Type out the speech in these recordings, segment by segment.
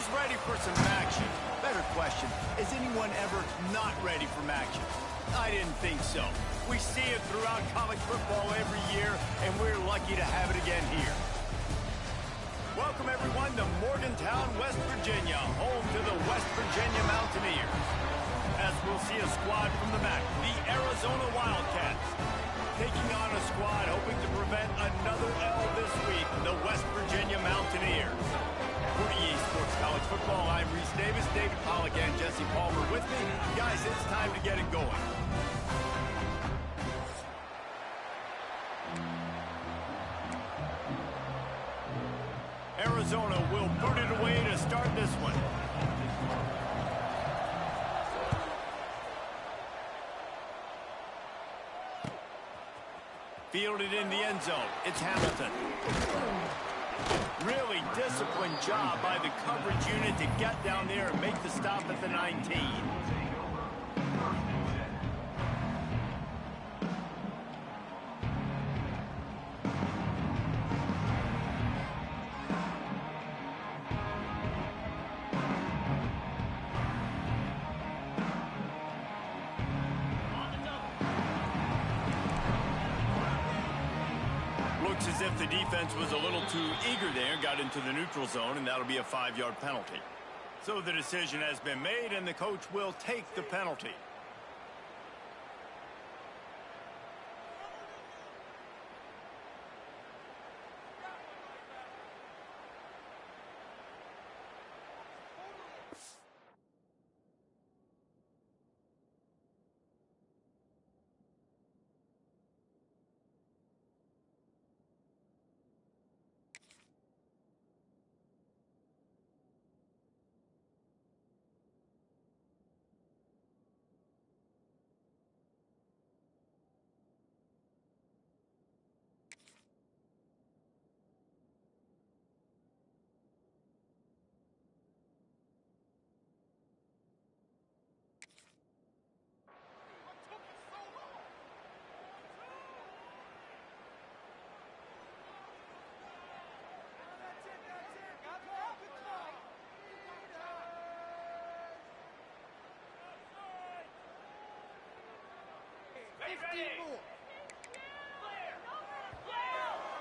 Who's ready for some action? Better question, is anyone ever not ready for action? I didn't think so. We see it throughout college football every year, and we're lucky to have it again here. Welcome, everyone, to Morgantown, West Virginia, home to the West Virginia Mountaineers. As we'll see a squad from the MAC, the Arizona Wildcats, taking on a squad hoping to prevent another L this week, the West Virginia Mountaineers. For EA Sports College Football, I'm Reese Davis, David Pollack, and Jesse Palmer with me. Guys, it's time to get it going. Arizona will boot it away to start this one. Fielded in the end zone. It's Hamilton. Really disciplined job by the coverage unit to get down there and make the stop at the 19. Looks as if the defense was a little too eager there, got into the neutral zone, and that'll be a 5-yard penalty. So the decision has been made, and the coach will take the penalty.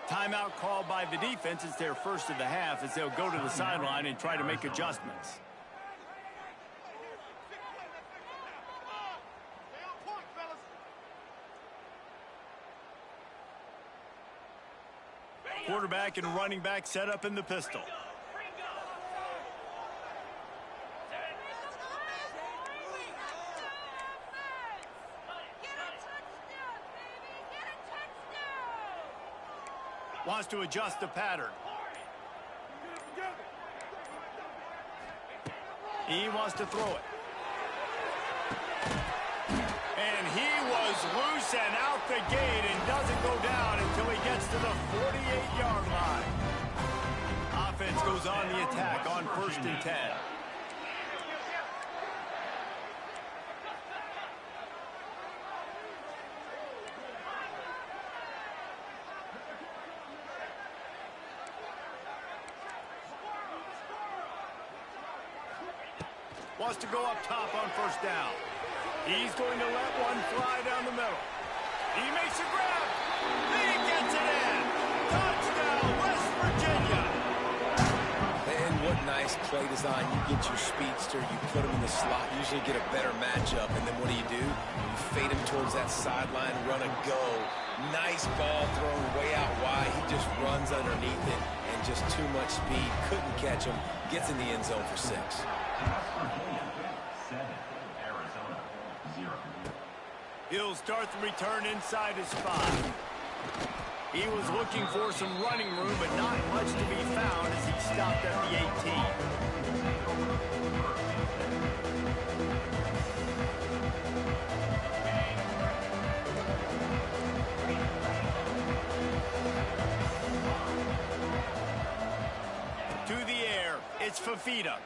Timeout called by the defense. It's their first of the half as they'll go to the sideline and try to make adjustments. Quarterback and running back set up in the pistol. Wants to adjust the pattern. He wants to throw it. And he was loose and out the gate and doesn't go down until he gets to the 48-yard line. Offense goes on the attack on 1st and 10. Wants to go up top on 1st down. He's going to let one fly down the middle. He makes a grab. He gets it in. Touchdown, West Virginia. And what nice play design. You get your speedster, you put him in the slot, usually get a better matchup, and then what do? You fade him towards that sideline, run a go. Nice ball thrown way out wide. He just runs underneath it, and just too much speed. Couldn't catch him. Gets in the end zone for 6. He'll start the return inside his spot. He was looking for some running room, but not much to be found as he stopped at the 18. To the air, it's Fafita.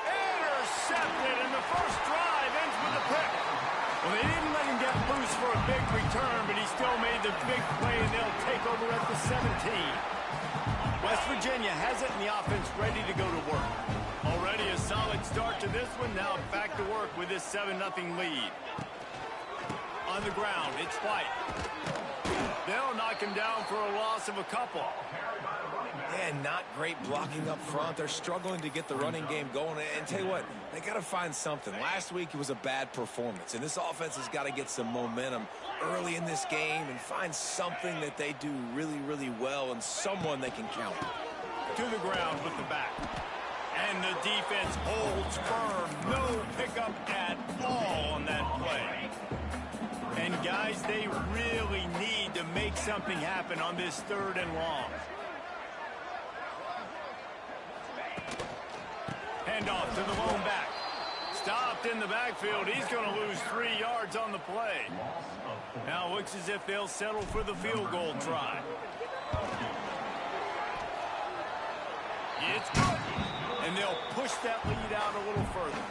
Intercepted, and the first drive ends with a pick. Well, they didn't let him get loose for a big return, but he still made the big play, and they'll take over at the 17. West Virginia has it, and the offense ready to go to work. Already a solid start to this one. Now back to work with this 7-0 lead. On the ground, it's White. They'll knock him down for a loss of a couple. And not great blocking up front. They're struggling to get the running game going. And tell you what, they got to find something. Last week it was a bad performance, and this offense has got to get some momentum early in this game and find something that they do really, really well and someone they can count. To the ground with the back. And the defense holds firm. No pickup at all on that play. And guys, they really need to make something happen on this 3rd and long. Handoff to the lone back. Stopped in the backfield. He's going to lose 3 yards on the play. Now it looks as if they'll settle for the field goal try. It's good. And they'll push that lead out a little further.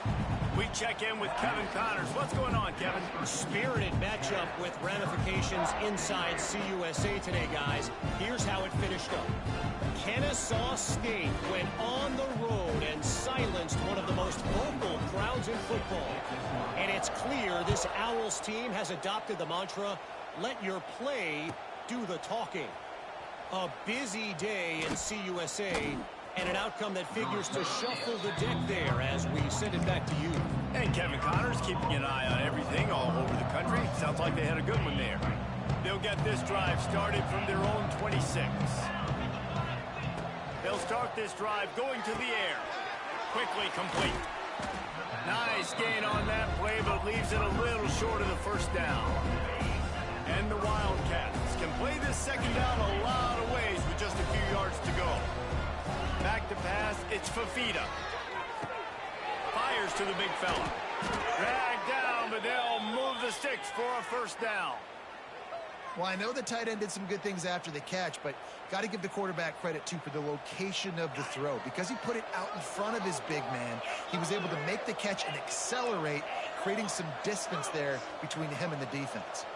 We check in with Kevin Connors. What's going on, Kevin? Spirited matchup with ramifications inside CUSA today, guys. Here's how it finished up. Kennesaw State went on the road and silenced one of the most vocal crowds in football. And it's clear this Owls team has adopted the mantra, let your play do the talking. A busy day in CUSA, and an outcome that figures to shuffle the deck there as we send it back to you. And Kevin Connors keeping an eye on everything all over the country. Sounds like they had a good one there. They'll get this drive started from their own 26. They'll start this drive going to the air. Quickly complete. Nice gain on that play, but leaves it a little short of the 1st down. And the Wildcats can play this 2nd down a lot of ways with just a few yards to go. Back to pass, it's Fafita. Fires to the big fella. Dragged down, but they'll move the sticks for a 1st down. Well, I know the tight end did some good things after the catch, but got to give the quarterback credit, too, for the location of the throw. Because he put it out in front of his big man, he was able to make the catch and accelerate, creating some distance there between him and the defense.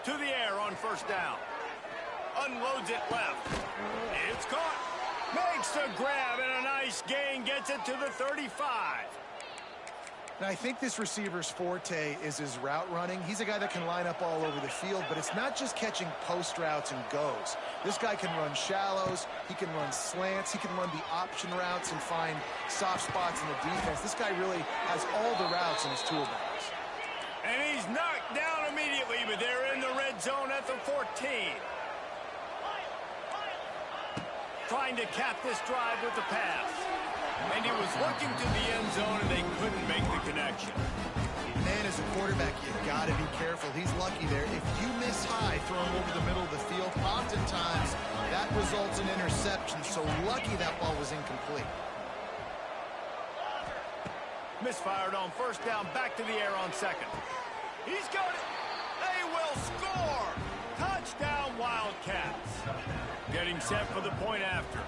To the air on 1st down. Unloads it left. It's caught. Makes the grab, and a nice gain gets it to the 35. Now, I think this receiver's forte is his route running. He's a guy that can line up all over the field, but it's not just catching post routes and goes. This guy can run shallows, he can run slants, he can run the option routes and find soft spots in the defense. This guy really has all the routes in his toolbox. And he's knocked down immediately, but they're in the red zone at the 14. Trying to cap this drive with the pass. And he was looking to the end zone, and they couldn't make the connection. Man, as a quarterback, you've got to be careful. He's lucky there. If you miss high throwing over the middle of the field, oftentimes that results in interception. So lucky that ball was incomplete. Misfired on 1st down, back to the air on 2nd. He's got it. They will score. Touchdown, Wildcats. Getting set for the point after.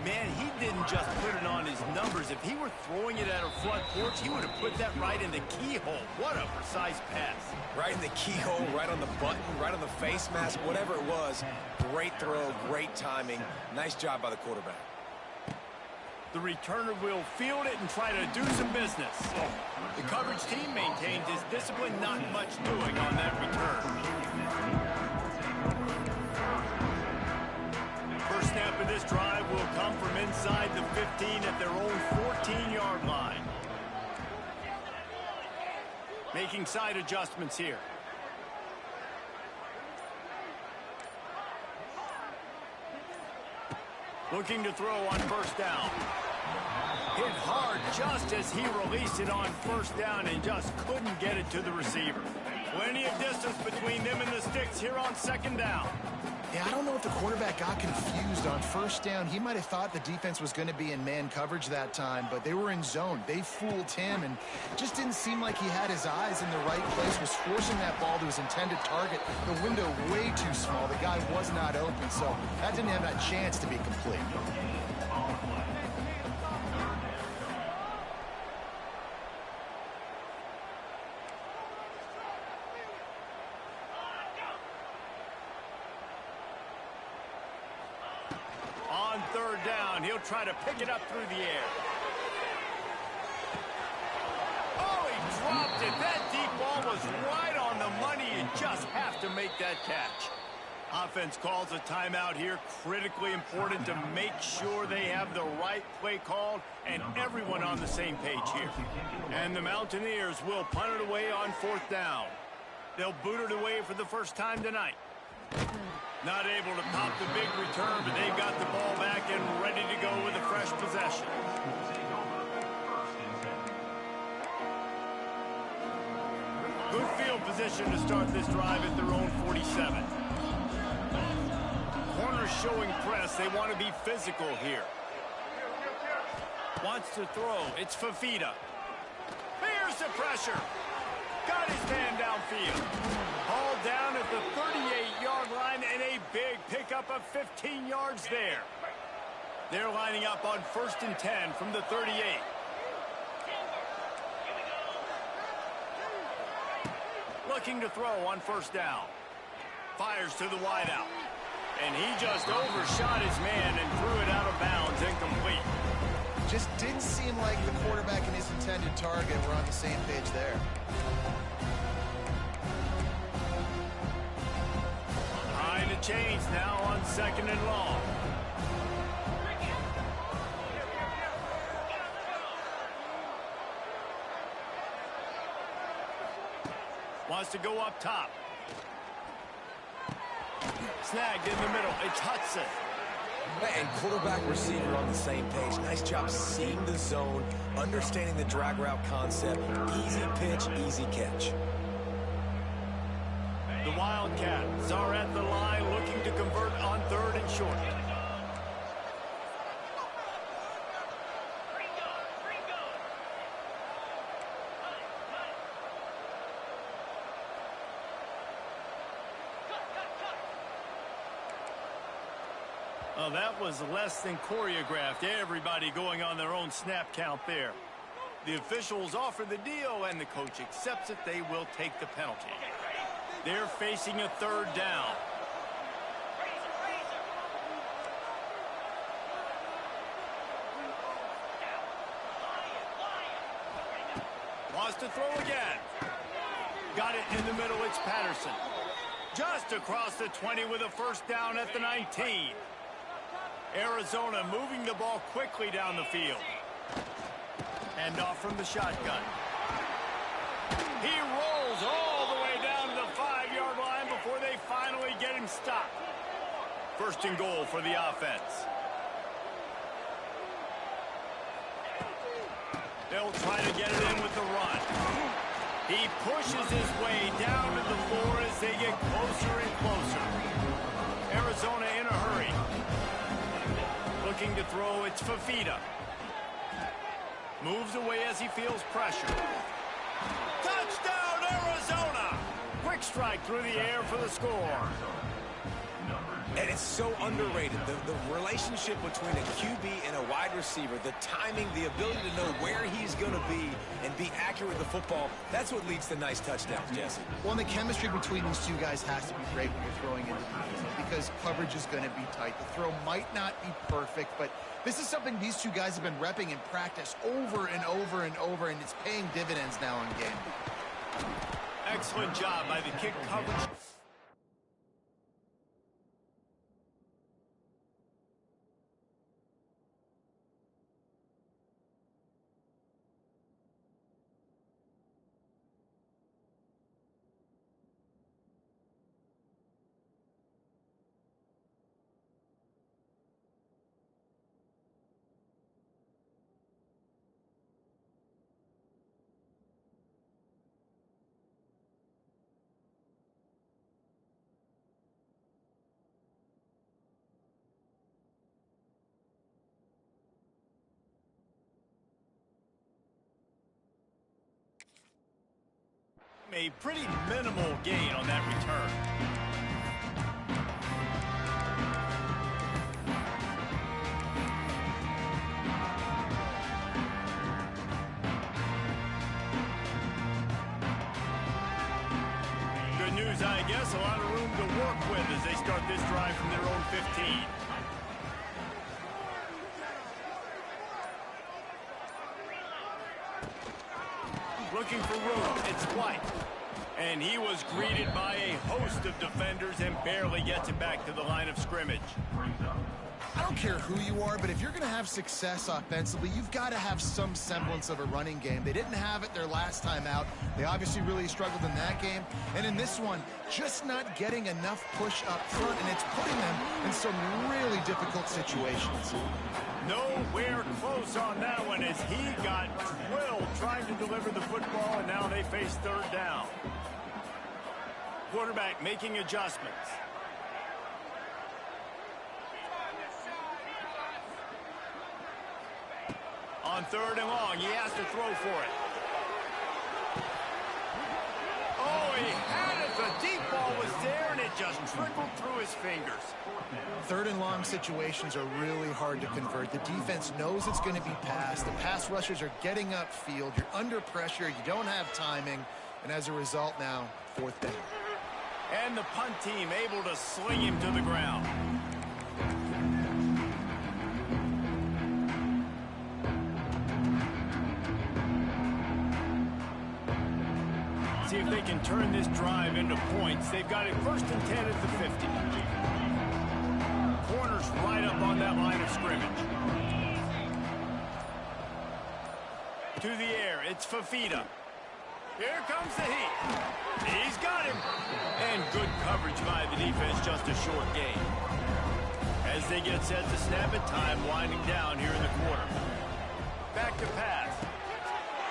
Man, he didn't just put it on his numbers. If he were throwing it at a front porch, he would have put that right in the keyhole. What a precise pass. Right in the keyhole, right on the button, right on the face mask, whatever it was. Great throw, great timing. Nice job by the quarterback. The returner will field it and try to do some business. The coverage team maintains his discipline, not much doing on that return. First snap of this drive will come from inside the 15 at their own 14-yard line. Making side adjustments here. Looking to throw on 1st down. Hit hard just as he released it on 1st down and just couldn't get it to the receiver. Plenty of distance between them and the sticks here on 2nd down. Yeah, I don't know if the quarterback got confused on 1st down. He might have thought the defense was going to be in man coverage that time, but they were in zone. They fooled him and just didn't seem like he had his eyes in the right place, was forcing that ball to his intended target. The window way too small. The guy was not open, so that didn't have that chance to be complete. third down. He'll try to pick it up through the air. Oh, he dropped it. That deep ball was right on the money. You just have to make that catch. Offense calls a timeout here. Critically important to make sure they have the right play called and everyone on the same page here. And the Mountaineers will punt it away on fourth down. They'll boot it away for the first time tonight. Not able to pop the big return, but they've got the ball back and ready to go with a fresh possession. Good field position to start this drive at their own 47. Corners showing press. They want to be physical here. Wants to throw. It's Fafita. Here's the pressure. Got his man downfield. Hauled down at the 38-yard line and a big pickup of 15 yards there. They're lining up on 1st and 10 from the 38. Looking to throw on first down. Fires to the wideout. And he just overshot his man and threw it out of bounds, incomplete. Just didn't seem like the quarterback and his intended target were on the same page there. Behind the chains now on 2nd and long. Wants to go up top. Snagged in the middle. It's Hudson. And quarterback receiver on the same page. Nice job seeing the zone, understanding the drag route concept. Easy pitch, easy catch. The Wildcats are at the line looking to convert on 3rd and short. Oh, that was less than choreographed. Everybody going on their own snap count there. The officials offer the deal, and the coach accepts it. They will take the penalty. They're facing a 3rd down. Wants to throw again. Got it in the middle. It's Patterson. Just across the 20 with a first down at the 19. Arizona moving the ball quickly down the field. And off from the shotgun. He rolls all the way down to the 5-yard line before they finally get him stopped. 1st and goal for the offense. They'll try to get it in with the run. He pushes his way down to the 4 as they get closer and closer. Arizona in a hurry. Looking to throw, it's Fafita. Moves away as he feels pressure. Touchdown, Arizona! Quick strike through the air for the score. And it's so underrated. The relationship between a QB and a wide receiver, the timing, the ability to know where he's going to be and be accurate with the football, that's what leads to nice touchdowns, Jesse. Well, and the chemistry between these two guys has to be great when you're throwing into the field because coverage is going to be tight. The throw might not be perfect, but this is something these two guys have been repping in practice over and over and over, and it's paying dividends now in game. Excellent job by the kick coverage. A pretty minimal gain on that return. Good news, I guess. A lot of room to work with as they start this drive from their own 15. room. It's White. And he was greeted by a host of defenders and barely gets it back to the line of scrimmage. I don't care who you are, but if you're going to have success offensively, you've got to have some semblance of a running game. They didn't have it their last time out. They obviously really struggled in that game. And in this one, just not getting enough push up front, and it's putting them in some really difficult situations. Nowhere close on that one as he got drilled trying to deliver the football, and now they face third down. Quarterback making adjustments. On third and long, he has to throw for it. Oh, he had it. The deep ball was there, and it just trickled through his fingers. Third and long situations are really hard to convert. The defense knows it's going to be passed. The pass rushers are getting upfield. You're under pressure. You don't have timing. And as a result now, fourth down. And the punt team able to sling him to the ground. See if they can turn this drive into points. They've got it first and 10 at the 50. Corners right up on that line of scrimmage. To the air, it's Fafita. Here comes the heat. He's got him. And good coverage by the defense, just a short gain. As they get set to snap it, time winding down here in the quarter. Back to pass.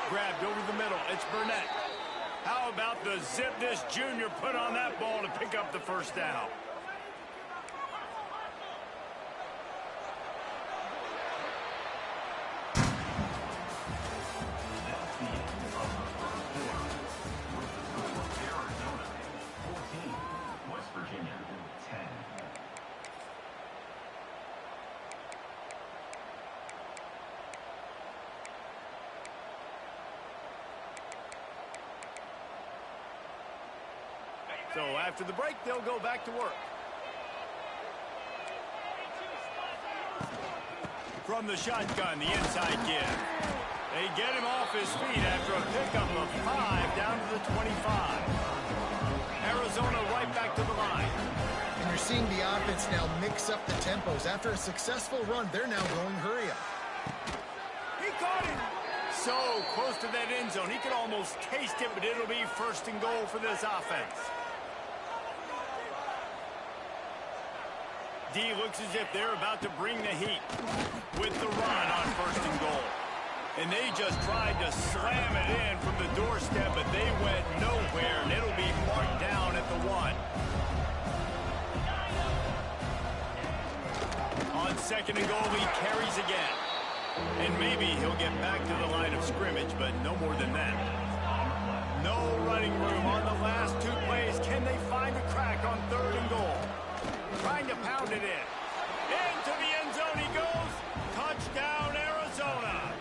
Grabbed over the middle, it's Burnett. How about the zip this junior put on that ball to pick up the first down? So after the break, they'll go back to work. From the shotgun, the inside give. They get him off his feet after a pickup of 5 down to the 25. Arizona right back to the line. And you're seeing the offense now mix up the tempos. After a successful run, they're now going hurry up. He caught him. So close to that end zone. He could almost taste it, but it'll be first and goal for this offense. D looks as if they're about to bring the heat with the run on first and goal. And they just tried to slam it in from the doorstep, but they went nowhere, and it'll be marked down at the 1. On second and goal, he carries again. And maybe he'll get back to the line of scrimmage, but no more than that. No running room on the last 2 plays. Can they find a crack on third and goal? Trying to pound it in. Into the end zone he goes. Touchdown, Arizona.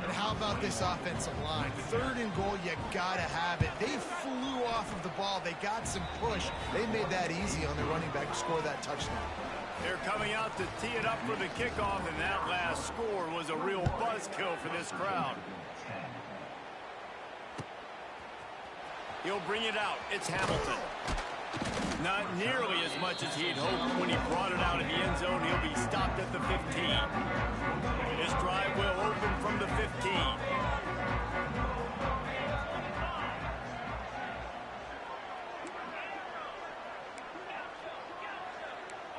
And how about this offensive line? Third and goal, you gotta have it. They flew off of the ball. They got some push. They made that easy on their running back to score that touchdown. They're coming out to tee it up for the kickoff, and that last score was a real buzzkill for this crowd. He'll bring it out. It's Hamilton. Not nearly as much as he'd hoped when he brought it out of the end zone. He'll be stopped at the 15. This drive will open from the 15.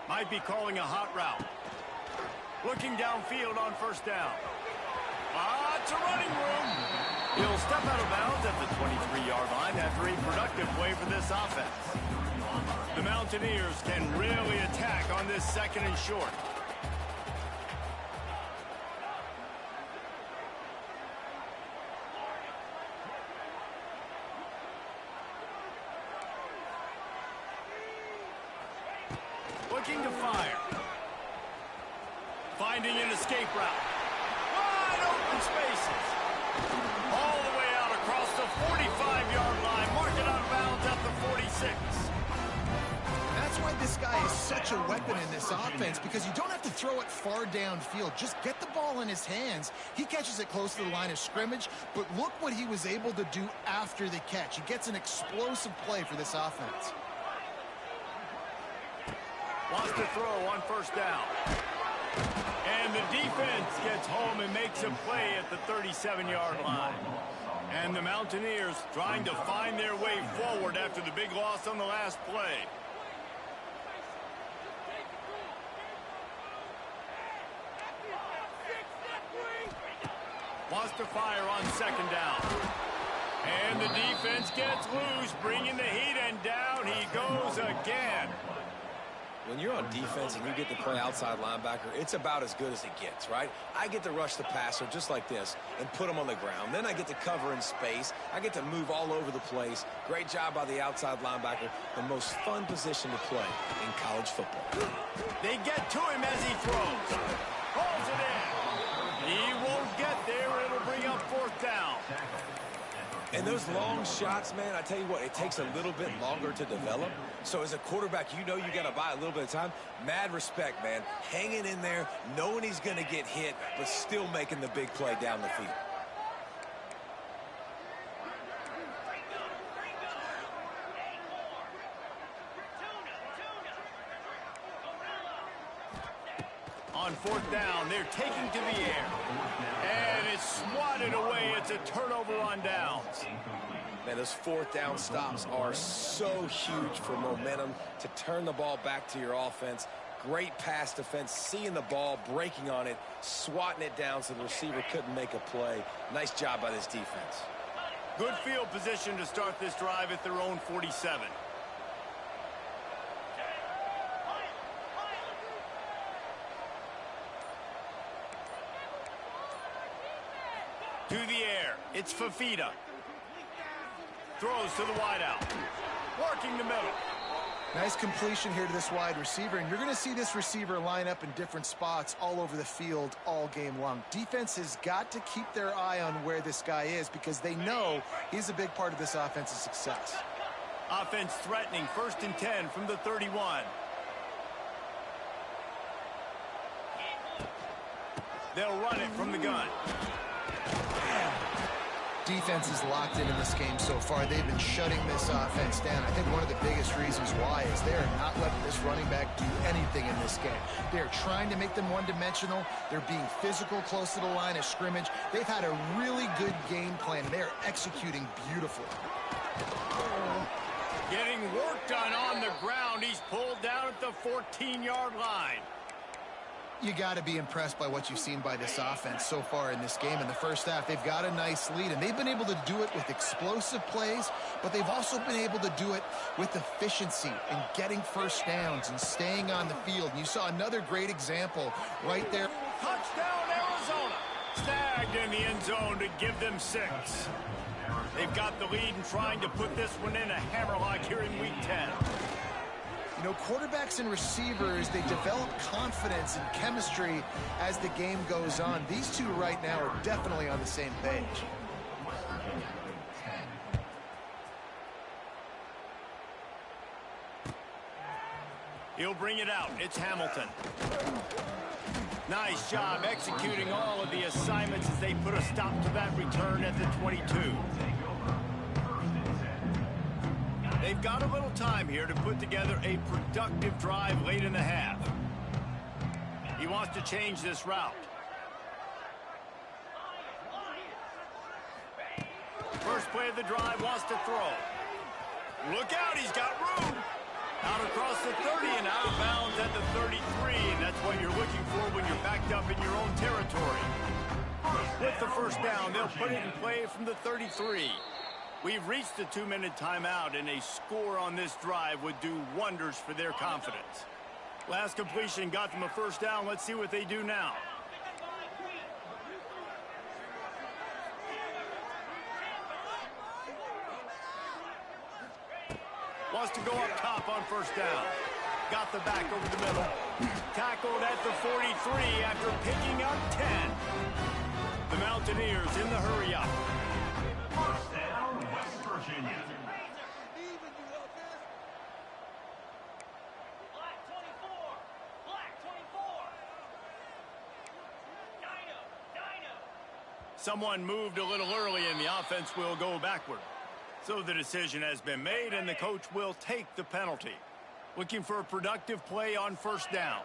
Might be calling a hot route. Looking downfield on first down. It's a running room. He'll step out of bounds at the 23-yard line after a productive play for this offense. The Mountaineers can really attack on this second and short. Looking to fire. Finding an escape route. Wide open spaces. All the way out across the 45-yard line. Mark it out of bounds at the 46. That's why this guy is such such a weapon in this offense because you don't have to throw it far downfield. Just get the ball in his hands. He catches it close to the line of scrimmage, but look what he was able to do after the catch. He gets an explosive play for this offense. Wants to throw on first down. And the defense gets home and makes a play at the 37-yard line. And the Mountaineers trying to find their way forward after the big loss on the last play. Wants to fire on second down. And the defense gets loose, bringing the heat, and down he goes again. When you're on defense and you get to play outside linebacker, it's about as good as it gets, right? I get to rush the passer just like this and put him on the ground. Then I get to cover in space. I get to move all over the place. Great job by the outside linebacker. The most fun position to play in college football. They get to him as he throws. Holds it in. He won't get there. It'll bring up fourth down. And those long shots, man, I tell you what, it takes a little bit longer to develop. So as a quarterback, you know you got to buy a little bit of time. Mad respect, man. Hanging in there, knowing he's going to get hit, but still making the big play down the field. On fourth down, they're taking to the air. And it's swatted away. It's a turnover on downs. Man, those fourth down stops are so huge for momentum to turn the ball back to your offense. Great pass defense, seeing the ball, breaking on it, swatting it down so the receiver couldn't make a play. Nice job by this defense. Good field position to start this drive at their own 47. To the air, it's Fafita. Throws to the wideout. Working the middle. Nice completion here to this wide receiver, and you're going to see this receiver line up in different spots all over the field all game long. Defense has got to keep their eye on where this guy is because they know he's a big part of this offense's success. Offense threatening, 1st and 10 from the 31. They'll run it from the gun. Defense is locked in this game so far. They've been shutting this offense down. I think one of the biggest reasons why is they are not letting this running back do anything in this game. They're trying to make them one-dimensional. They're being physical close to the line of scrimmage. They've had a really good game plan. They're executing beautifully. Getting work done on the ground. He's pulled down at the 14-yard line. You got to be impressed by what you've seen by this offense so far in this game. In the first half, they've got a nice lead, and they've been able to do it with explosive plays, but they've also been able to do it with efficiency and getting first downs and staying on the field. And you saw another great example right there. Touchdown, Arizona. Snagged in the end zone to give them 6. They've got the lead and trying to put this one in a hammerlock here in Week 10. You know, quarterbacks and receivers, they develop confidence and chemistry as the game goes on. These two right now are definitely on the same page. He'll bring it out. It's Hamilton. Nice job executing all of the assignments as they put a stop to that return at the 22. They've got a little time here to put together a productive drive late in the half. He wants to change this route. First play of the drive, wants to throw. Look out, he's got room. Out across the 30 and out of bounds at the 33, and that's what you're looking for when you're backed up in your own territory. With the first down, they'll put it in play from the 33. We've reached the 2-minute timeout, and a score on this drive would do wonders for their confidence. Last completion got them a first down. Let's see what they do now. Wants to go up top on first down. Got the back over the middle. Tackled at the 43 after picking up 10. The Mountaineers in the hurry up. First down, West Virginia. Someone moved a little early and the offense will go backward. So the decision has been made and the coach will take the penalty. Looking for a productive play on first down.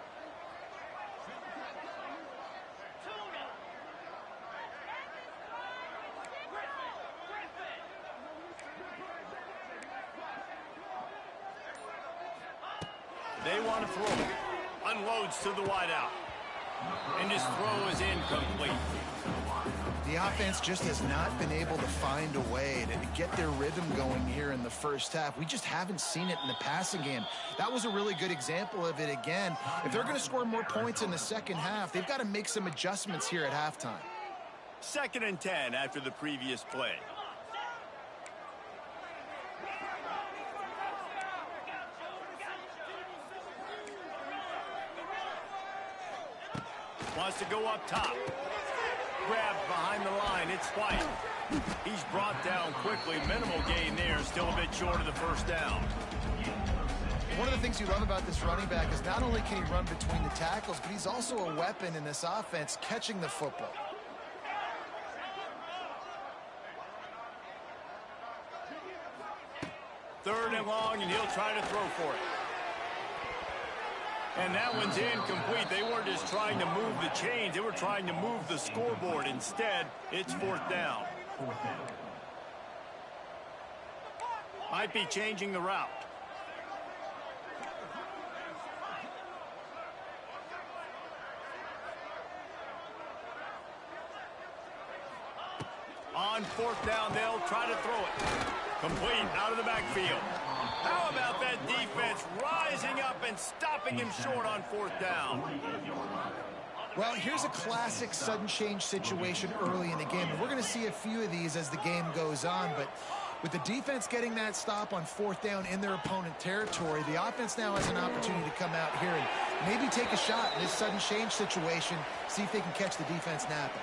They want to throw it. Unloads to the wideout. And his throw is incomplete. The offense just has not been able to find a way to get their rhythm going here in the first half. We just haven't seen it in the passing game. That was a really good example of it again. If they're going to score more points in the second half, they've got to make some adjustments here at halftime. 2nd and 10 after the previous play. Wants to go up top. Grabbed behind the line. It's White. He's brought down quickly. Minimal gain there. Still a bit short of the first down. One of the things you love about this running back is not only can he run between the tackles, but he's also a weapon in this offense catching the football. Third and long, and he'll try to throw for it. And that one's incomplete. They weren't just trying to move the chains. They were trying to move the scoreboard. Instead, it's 4th down. Might be changing the route. On 4th down, they'll try to throw it. Complete out of the backfield. How about that defense rising up and stopping him short on 4th down? Well, here's a classic sudden change situation early in the game. And we're going to see a few of these as the game goes on. But with the defense getting that stop on 4th down in their opponent territory, the offense now has an opportunity to come out here and maybe take a shot in this sudden change situation, see if they can catch the defense napping.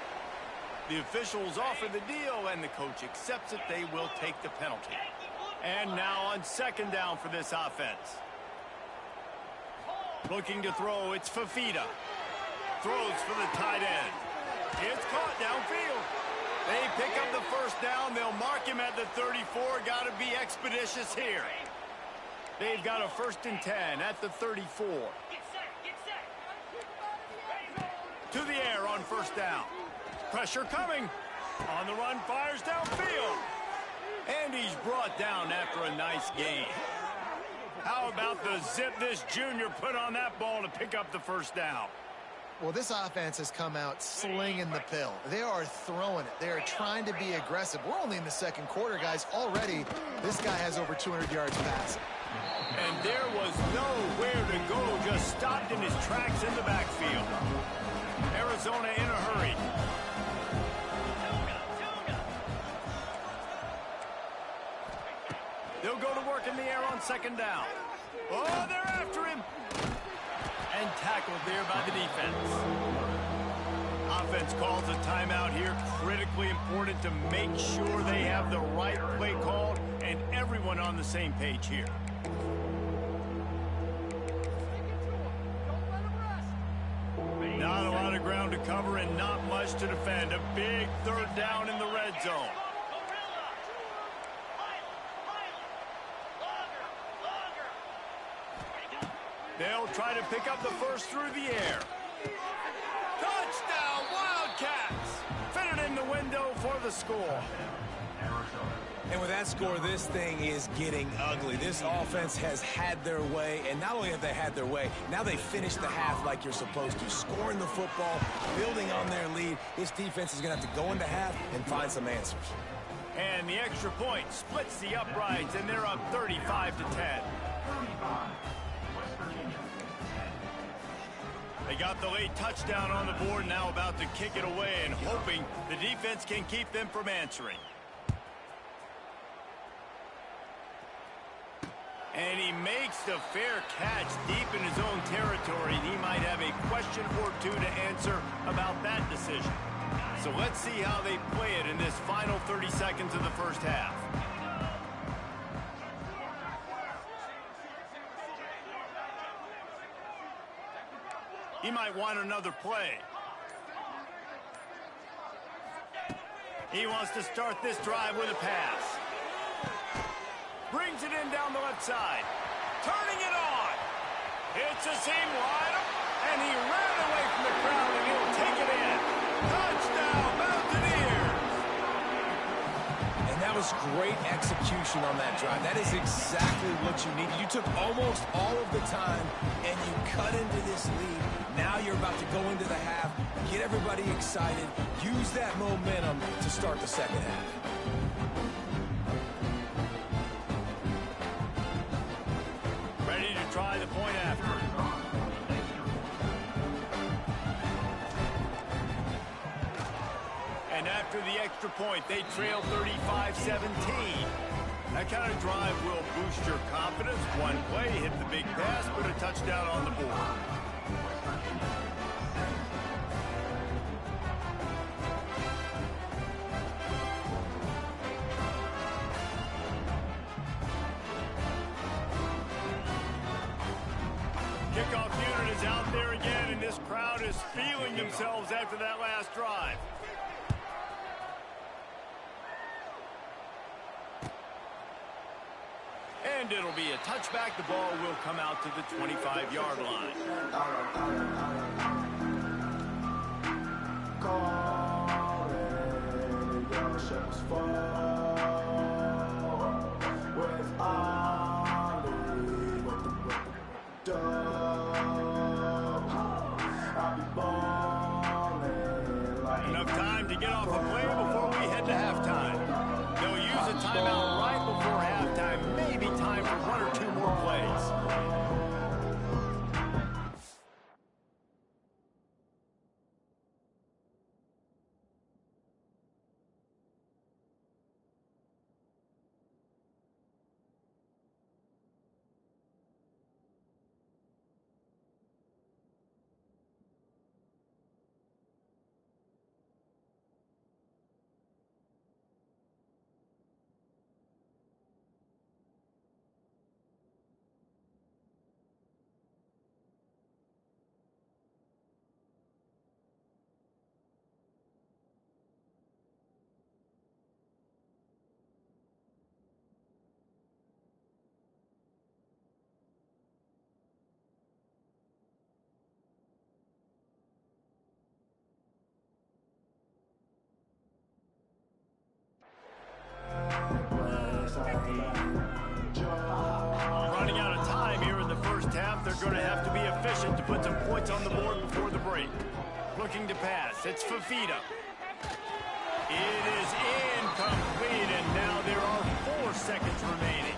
The officials offer the deal, and the coach accepts it. They will take the penalty. And now on 2nd down for this offense. Looking to throw, it's Fafita. Throws for the tight end. It's caught downfield. They pick up the first down. They'll mark him at the 34. Got to be expeditious here. They've got a 1st and 10 at the 34. To the air on 1st down. Pressure coming. On the run, fires downfield. And he's brought down after a nice gain. How about the zip this junior put on that ball to pick up the first down? Well, this offense has come out slinging the pill. They are throwing it. They are trying to be aggressive. We're only in the 2nd quarter, guys. Already, this guy has over 200 yards passing. And there was nowhere to go. Just stopped in his tracks in the backfield. Arizona in a hurry. They'll go to work in the air on 2nd down. Oh, they're after him. And tackled there by the defense. Offense calls a timeout here. Critically important to make sure they have the right play called and everyone on the same page here. Not a lot of ground to cover and not much to defend. A big 3rd down in the red zone. They'll try to pick up the first through the air. Touchdown, Wildcats! Fitted in the window for the score. And with that score, this thing is getting ugly. This offense has had their way, and not only have they had their way, now they finish the half like you're supposed to, scoring the football, building on their lead. This defense is going to have to go into half and find some answers. And the extra point splits the uprights, and they're up 35-10. They got the late touchdown on the board, now about to kick it away and hoping the defense can keep them from answering. And he makes the fair catch deep in his own territory. He might have a question or two to answer about that decision. So let's see how they play it in this final 30 seconds of the first half. He might want another play. He wants to start this drive with a pass. Brings it in down the left side. Turning it on. It's a seam wide open. And he ran away from the crowd, and he'll take it in. Touchdown, Mountaineers! And that was great execution on that drive. That is exactly what you needed. You took almost all of the time, and you cut into this lead. Now you're about to go into the half, get everybody excited, use that momentum to start the second half. Ready to try the point after. And after the extra point, they trail 35-17. That kind of drive will boost your confidence. One play, hit the big pass, put a touchdown on the board. Kickoff unit is out there again, and this crowd is feeling themselves after that last drive. And it'll be a touchback. The ball will come out to the 25-yard line. Enough time to get off a play before we head to halftime. They'll use a timeout right before halftime. Maybe time for one or two more plays. Running out of time here in the first half. They're going to have to be efficient to put some points on the board before the break. Looking to pass. It's Fafita. It is incomplete, and now there are 4 seconds remaining.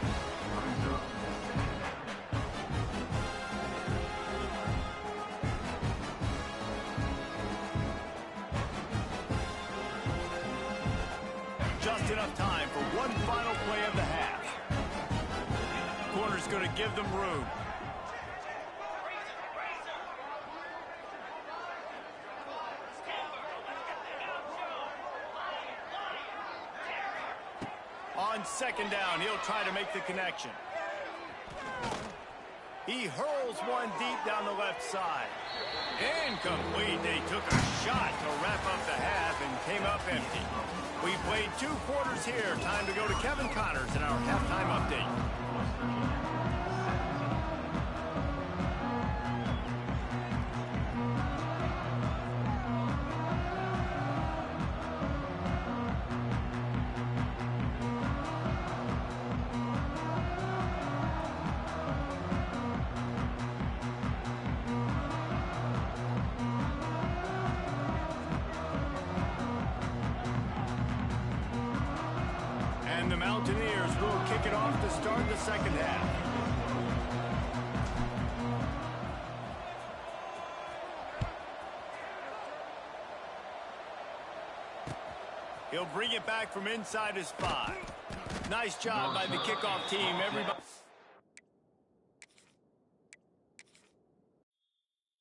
Just enough time for one final play of the half. Corner's going to give them room. On second down, he'll try to make the connection. He hurls one deep down the left side. Incomplete. They took a shot to wrap up the half and came up empty. We played 2 quarters here. Time to go to Kevin Connors in our halftime update. And the Mountaineers will kick it off to start the second half. He'll bring it back from inside his 5. Nice job by the kickoff team. Everybody.